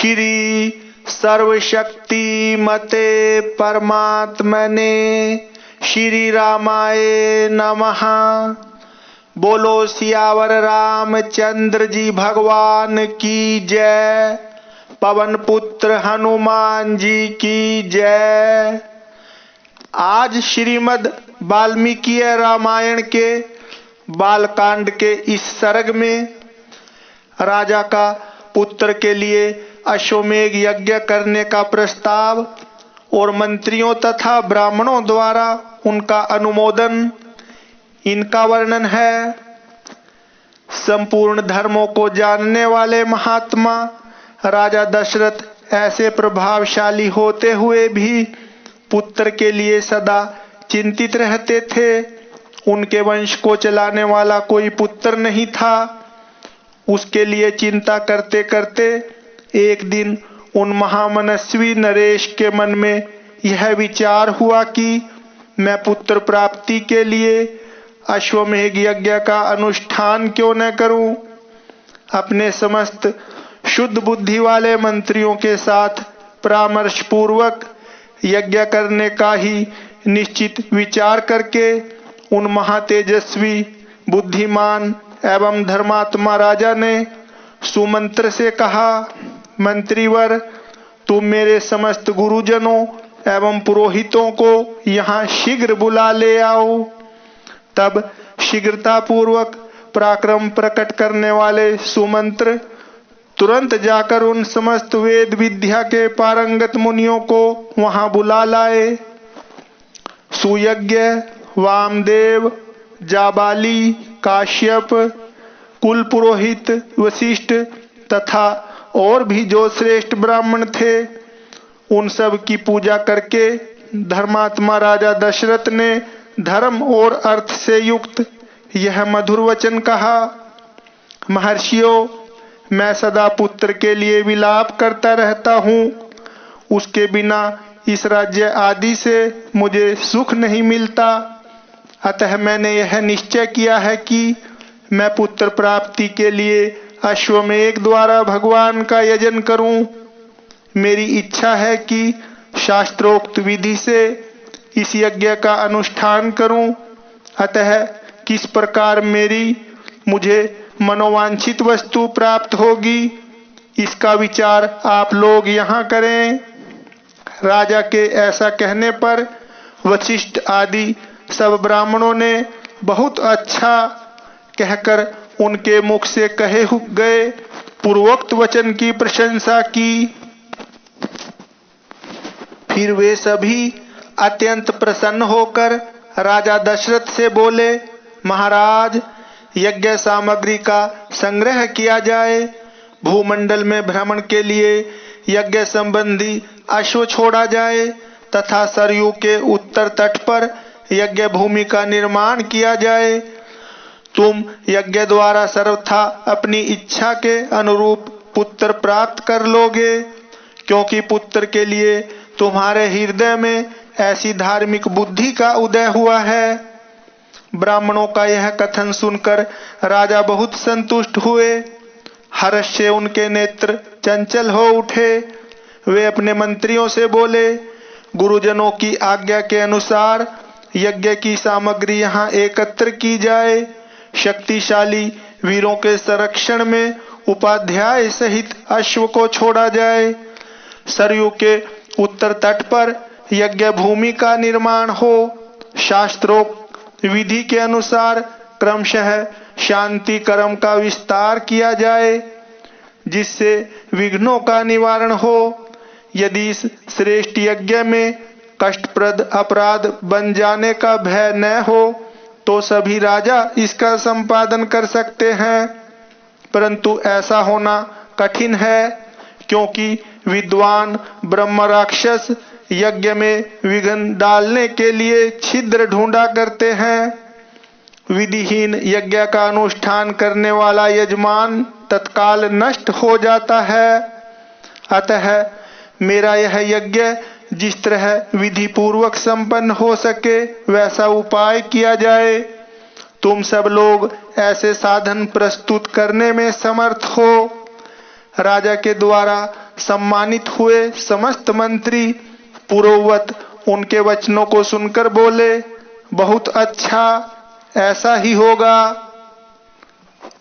श्री सर्वशक्ति मते परमात्मने श्री रामाय नमः। बोलो सियावर रामचंद्र जी भगवान की जय। पवन पुत्र हनुमान जी की जय। आज श्रीमद् वाल्मीकि रामायण के बालकांड के इस सर्ग में राजा का पुत्र के लिए अश्वमेघ यज्ञ करने का प्रस्ताव और मंत्रियों तथा ब्राह्मणों द्वारा उनका अनुमोदन, इनका वर्णन है। संपूर्ण धर्मों को जानने वाले महात्मा राजा दशरथ ऐसे प्रभावशाली होते हुए भी पुत्र के लिए सदा चिंतित रहते थे। उनके वंश को चलाने वाला कोई पुत्र नहीं था। उसके लिए चिंता करते करते एक दिन उन महामनस्वी नरेश के मन में यह विचार हुआ कि मैं पुत्र प्राप्ति के लिए अश्वमेघ यज्ञ का अनुष्ठान क्यों न करूं। अपने समस्त शुद्ध बुद्धि वाले मंत्रियों के साथ परामर्श पूर्वक यज्ञ करने का ही निश्चित विचार करके उन महातेजस्वी, बुद्धिमान एवं धर्मात्मा राजा ने सुमंत्र से कहा, मंत्रीवर, तुम मेरे समस्त गुरुजनों एवं पुरोहितों को यहाँ शीघ्र बुला ले आओ। तब शीघ्रता पूर्वक पराक्रम प्रकट करने वाले सुमंत्र तुरंत जाकर उन समस्त वेद विद्या के पारंगत मुनियों को वहां बुला लाए। सुयज्ञ, वामदेव, जाबाली, काश्यप, कुल पुरोहित वशिष्ठ तथा और भी जो श्रेष्ठ ब्राह्मण थे, उन सब की पूजा करके धर्मात्मा राजा दशरथ ने धर्म और अर्थ से युक्त यह मधुर वचन कहा, महर्षियों, मैं सदा पुत्र के लिए विलाप करता रहता हूँ। उसके बिना इस राज्य आदि से मुझे सुख नहीं मिलता। अतः मैंने यह निश्चय किया है कि मैं पुत्र प्राप्ति के लिए अश्वमेघ द्वारा भगवान का यजन करूं। मेरी इच्छा है कि शास्त्रोक्त विधि से इस यज्ञ का अनुष्ठान करूं। अतः किस प्रकार मुझे मनोवांछित वस्तु प्राप्त होगी, इसका विचार आप लोग यहाँ करें। राजा के ऐसा कहने पर वशिष्ठ आदि सब ब्राह्मणों ने बहुत अच्छा कहकर उनके मुख से कहे गए पूर्वोक्त वचन की प्रशंसा की। फिर वे सभी अत्यंत प्रसन्न होकर राजा दशरथ से बोले, महाराज, यज्ञ सामग्री का संग्रह किया जाए। भूमंडल में भ्रमण के लिए यज्ञ संबंधी अश्व छोड़ा जाए तथा सरयू के उत्तर तट पर यज्ञ भूमि का निर्माण किया जाए। तुम यज्ञ द्वारा सर्वथा अपनी इच्छा के अनुरूप पुत्र प्राप्त कर लोगे, क्योंकि पुत्र के लिए तुम्हारे हृदय में ऐसी धार्मिक बुद्धि का उदय हुआ है। ब्राह्मणों का यह कथन सुनकर राजा बहुत संतुष्ट हुए। हर्ष से उनके नेत्र चंचल हो उठे। वे अपने मंत्रियों से बोले, गुरुजनों की आज्ञा के अनुसार यज्ञ की सामग्री यहाँ एकत्र की जाए। शक्तिशाली वीरों के संरक्षण में उपाध्याय सहित अश्व को छोड़ा जाए। सरयू के उत्तर तट पर यज्ञ भूमि का निर्माण हो। शास्त्रोक्त विधि के अनुसार क्रमशः शांति कर्म का विस्तार किया जाए, जिससे विघ्नों का निवारण हो। यदि इस श्रेष्ठ यज्ञ में कष्टप्रद अपराध बन जाने का भय न हो तो सभी राजा इसका संपादन कर सकते हैं, परंतु ऐसा होना कठिन है, क्योंकि विद्वान ब्रह्म राक्षस यज्ञ में विघ्न डालने के लिए छिद्र ढूंढा करते हैं। विधिहीन यज्ञ का अनुष्ठान करने वाला यजमान तत्काल नष्ट हो जाता है। अतः मेरा यह यज्ञ जिस तरह विधि पूर्वक संपन्न हो सके वैसा उपाय किया जाए। तुम सब लोग ऐसे साधन प्रस्तुत करने में समर्थ हो। राजा के द्वारा सम्मानित हुए। समस्त मंत्री पूर्ववत उनके वचनों को सुनकर बोले, बहुत अच्छा, ऐसा ही होगा।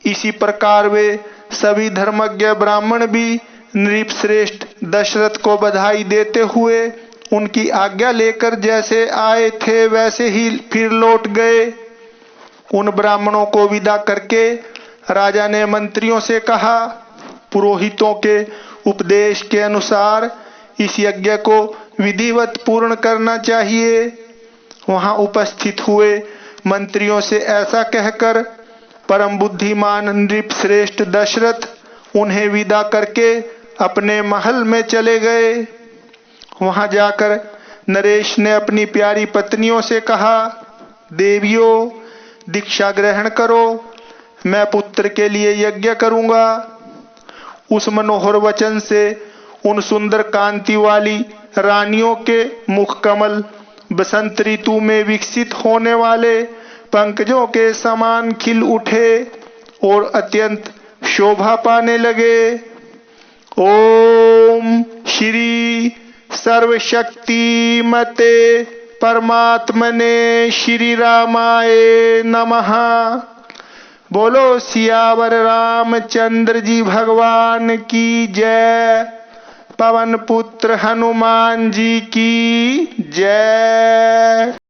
इसी प्रकार वे सभी धर्मज्ञ ब्राह्मण भी नृपश्रेष्ठ दशरथ को बधाई देते हुए उनकी आज्ञा लेकर जैसे आए थे वैसे ही फिर लौट गए। उन ब्राह्मणों को विदा करके राजा ने मंत्रियों से कहा, पुरोहितों के उपदेश के अनुसार इस यज्ञ को विधिवत पूर्ण करना चाहिए। वहां उपस्थित हुए मंत्रियों से ऐसा कहकर परम बुद्धिमान नृपश्रेष्ठ दशरथ उन्हें विदा करके अपने महल में चले गए। वहां जाकर नरेश ने अपनी प्यारी पत्नियों से कहा, देवियों, दीक्षा ग्रहण करो, मैं पुत्र के लिए यज्ञ करूंगा। उस मनोहर वचन से उन सुंदर कांति वाली रानियों के मुख कमल बसंत ऋतु में विकसित होने वाले पंकजों के समान खिल उठे और अत्यंत शोभा पाने लगे। ओम श्री सर्वशक्तिमते परमात्मने श्री रामाय नमः। बोलो सियावर रामचंद्र जी भगवान की जय। पवन पुत्र हनुमान जी की जय।